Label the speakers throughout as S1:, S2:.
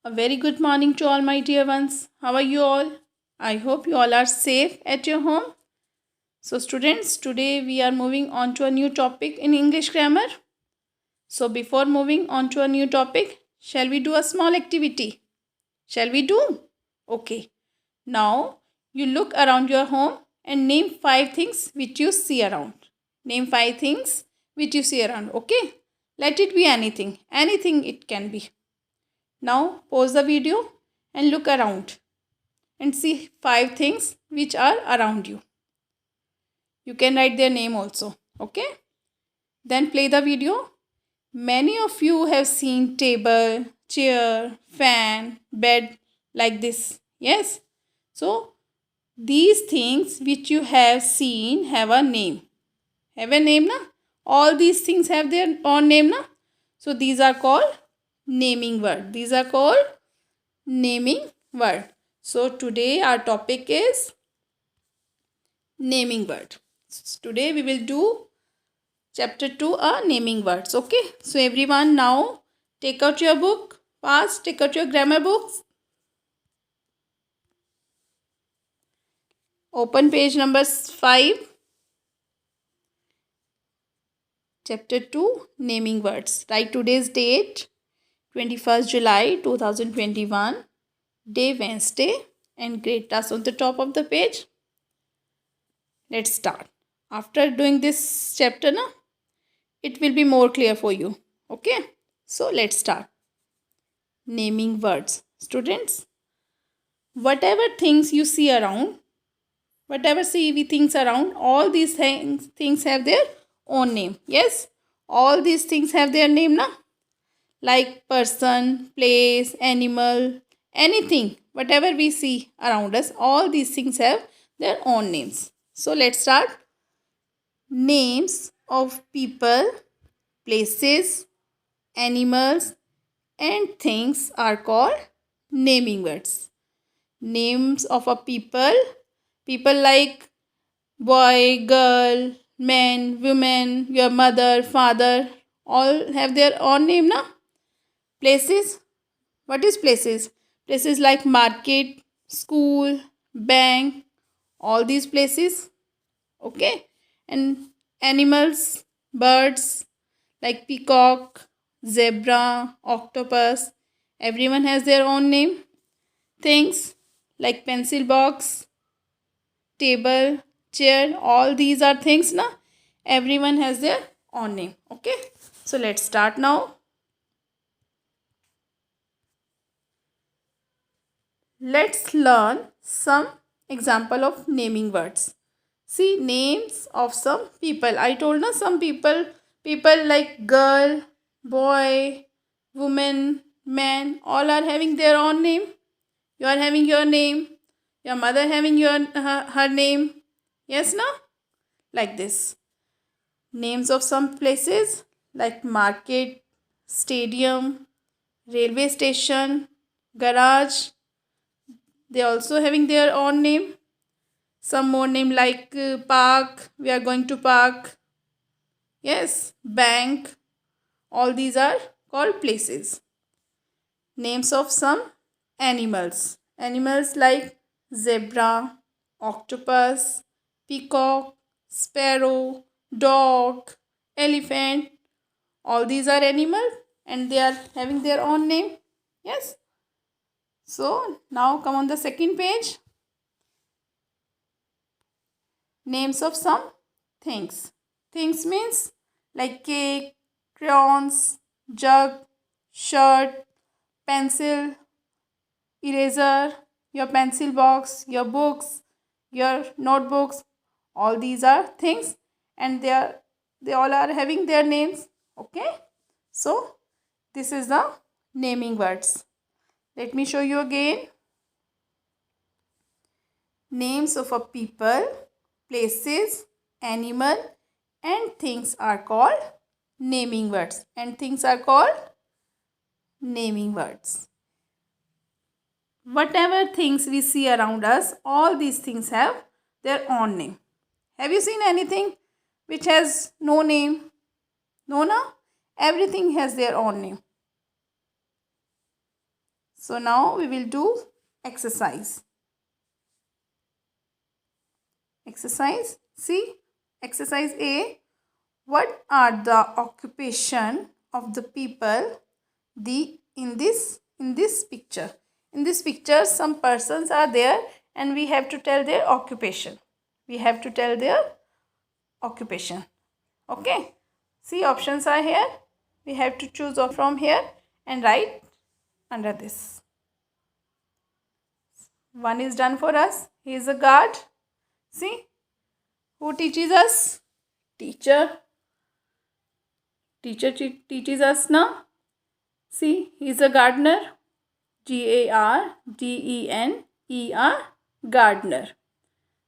S1: A very good morning to all my dear ones. How are you all? I hope you all are safe at your home. So, students, today we are moving on to a new topic in English grammar. So, before moving on to a new topic, shall we do a small activity? Shall we do? Okay. Now, you look around your home and name 5 things which you see around. Name 5 things which you see around. Okay. Let it be anything. Anything it can be. Now pause the video and look around and see 5 things which are around you. You can write their name also. Okay. Then play the video. Many of you have seen table, chair, fan, bed like this. Yes. So these things which you have seen have a name. Have a name na? All these things have their own name na? So these are called naming word. These are called naming word. So today our topic is naming word. Today we will do chapter 2 naming words. Okay. So everyone now take out your book. Fast take out your grammar books. Open page number 5. Chapter 2 naming words. Write today's date 21st July 2021. Day Wednesday and grade task on the top of the page. Let's start. After doing this chapter na, it will be more clear for you. Okay. So let's start. Naming words. Students, whatever things you see around, whatever see things around, all these things have their own name. Yes. All these things have their name na. Like person, place, animal, anything, whatever we see around us, all these things have their own names. So let's start. Names of people, places, animals, and things are called naming words. Names of a people like boy, girl, man, woman, your mother, father, all have their own name na. Places, what is places? Places like market, school, bank, all these places. Okay. And animals, birds like peacock, zebra, octopus. Everyone has their own name. Things like pencil box, table, chair. All these are things na. Everyone has their own name. Okay. So let's start now. Let's learn some example of naming words. See names of some people. I told na some people like girl, boy, woman, man, all are having their own name. You are having your name. Your mother having her name. Yes, na? Like this. Names of some places like market, stadium, railway station, garage. They also having their own name. Some more name like park. We are going to park. Yes, bank. All these are called places. Names of some animals. Animals like zebra, octopus, peacock, sparrow, dog, elephant. All these are animals and they are having their own name. Yes. So now come on the second page. Names of some things. Things means like cake, crayons, jug, shirt, pencil, eraser, your pencil box, your books, your notebooks. All these are things and they all are having their names. Okay. So this is the naming words. Let me show you again. Names of a people, places, animal and things are called naming words. And things are called naming words. Whatever things we see around us, all these things have their own name. Have you seen anything which has no name? No, no? Everything has their own name. So now we will do exercise. Exercise. See, exercise A. What are the occupation of the people in this picture? In this picture, some persons are there, and we have to tell their occupation. We have to tell their occupation. Okay. See, options are here. We have to choose from here and write under this. One is done for us. He is a guard. See, who teaches us? Teacher. Teacher teaches us now. See, he is a gardener. Gardener. Gardener.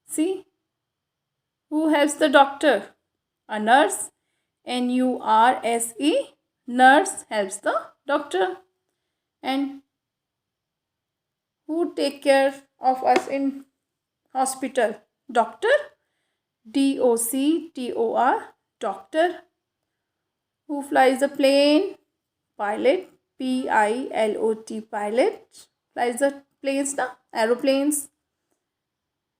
S1: See, who helps the doctor? A nurse. Nurse. Nurse helps the doctor. And who take care of us in hospital? Doctor. Doctor. Doctor. Who flies the plane? Pilot. Pilot. Pilot. Flies the planes now. Aeroplanes.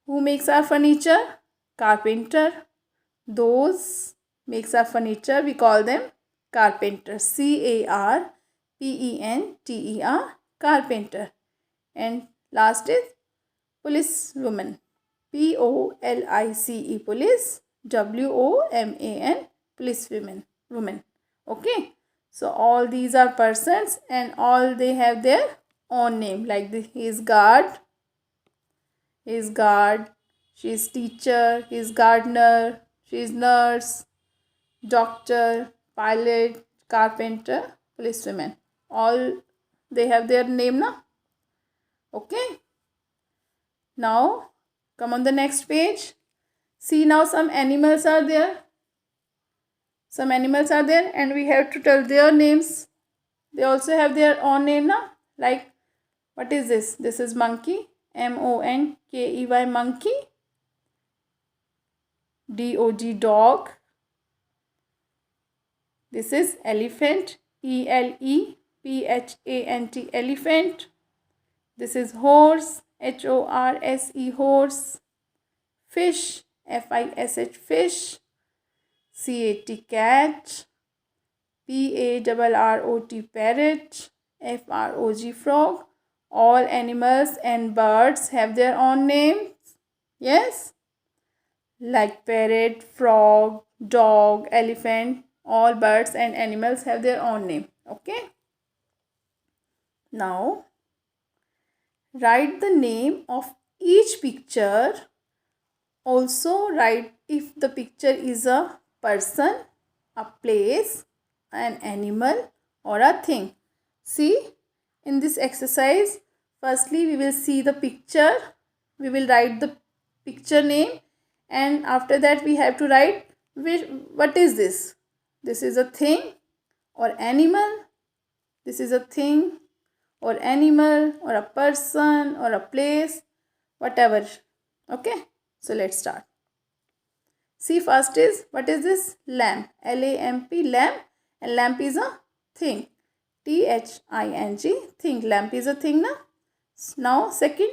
S1: Who makes our furniture? Carpenter. Those makes our furniture. We call them carpenter. Carpenter. Carpenter. And last is policewoman. Police. Police. Woman. Policewoman. Woman. Okay. So all these are persons, and all they have their own name. Like he is guard. He is guard. She is teacher. He is gardener. She is nurse. Doctor. Pilot. Carpenter. Policewoman. All they have their name now. Okay. Now come on the next page. See, now some animals are there. Some animals are there, and we have to tell their names. They also have their own name now. Like, what is this? This is monkey. Monkey. Monkey. Dog. Dog. This is elephant. Elephant. Elephant. This is horse. Horse. Horse. Fish. Fish. Fish. Cat. Cat. Parrot. Parrot. Frog. Frog. All animals and birds have their own names. Yes. Like parrot, frog, dog, elephant. All birds and animals have their own name. Okay. Now write the name of each picture. Also write if the picture is a person, a place, an animal, or a thing. See, in this exercise, firstly we will see the picture. We will write the picture name, and after that we have to write what is this? This is a thing or animal. This is a thing or animal or a person or a place, whatever. Okay, so let's start. See, first is, what is this? Lamp. Lamp. Lamp. And lamp is a thing. Thing. Thing. Lamp is a thing now. Now second,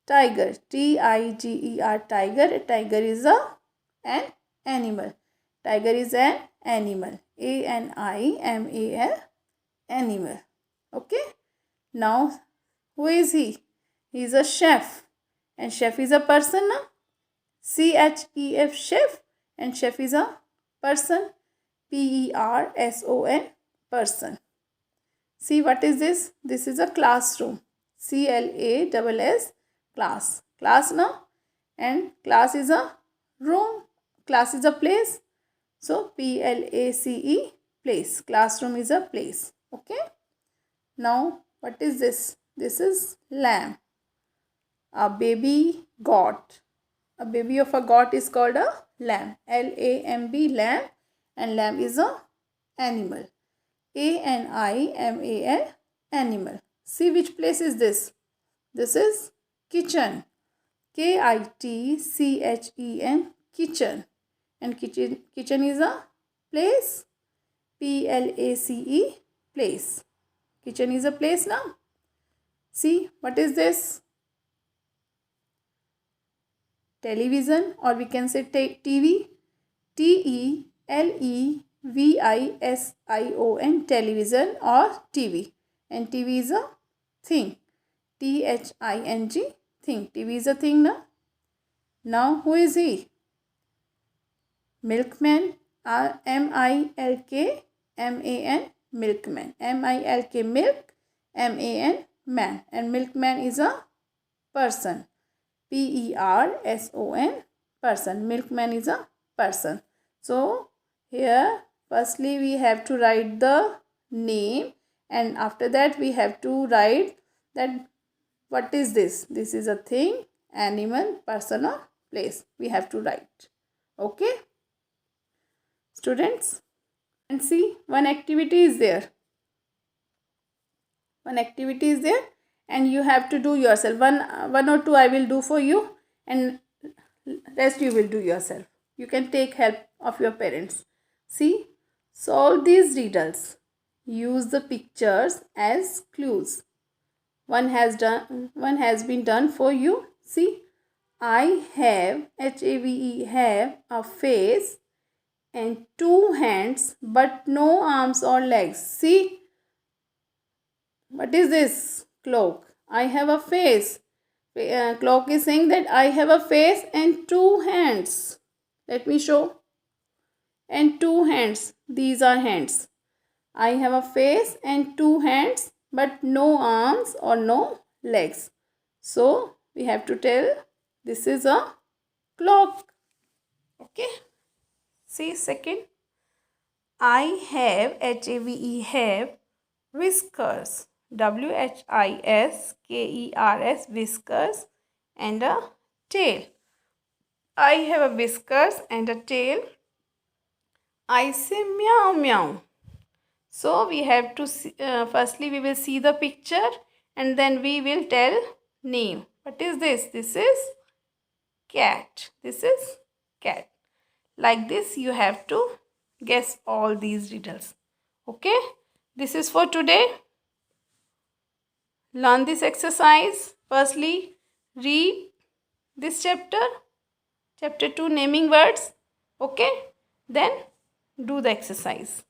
S1: tiger. Tiger. Tiger. Tiger is an animal. Tiger is an animal. Animal. Animal. Okay. Now who is he? He is a chef. And chef is a person now. Chef. Chef. And chef is a person. Person. Person. See, what is this? This is a classroom. Class. Class. Class now. And class is a room. Class is a place. So place. Place. Classroom is a place. Okay. Now what is this? This is lamb. A baby goat. A baby of a goat is called a lamb. Lamb. Lamb. And lamb is a animal. Animal. Animal. See, which place is this? This is kitchen. Kitchen. Kitchen. And kitchen is a place. Place. Place. Kitchen is a place now. See, what is this? Television, or we can say TV. Television, television or TV. And TV is a thing. Thing, thing. TV is a thing, na? Now, who is he? Milkman. MILKMAN. Milkman. MILK, milk. MAN, man. And milkman is a person. PERSON, person. Milkman is a person. So here firstly we have to write the name, and after that we have to write that what is this. This is a thing, animal, person or place. We have to write. Okay, students? And see, one activity is there. One activity is there and you have to do yourself. One or two I will do for you, and rest you will do yourself. You can take help of your parents. See, solve these riddles. Use the pictures as clues. One has been done for you. See, I have, HAVE, have a face and two hands but no arms or legs. See, what is this? Clock. I have a face. Clock is saying that I have a face and two hands. Let me show. And two hands. These are hands. I have a face and two hands but no arms or no legs. So we have to tell this is a clock. Okay. See, second. I have, HAVE, have whiskers. WHISKERS, whiskers, and a tail. I have a whiskers and a tail. I say meow meow. So we have to see, firstly we will see the picture and then we will tell name. What is this? This is cat. This is cat. Like this you have to guess all these riddles. Okay. This is for today. Learn this exercise. Firstly, read this chapter. Chapter 2, naming words. Okay. Then do the exercise.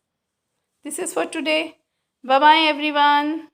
S1: This is for today. Bye-bye everyone.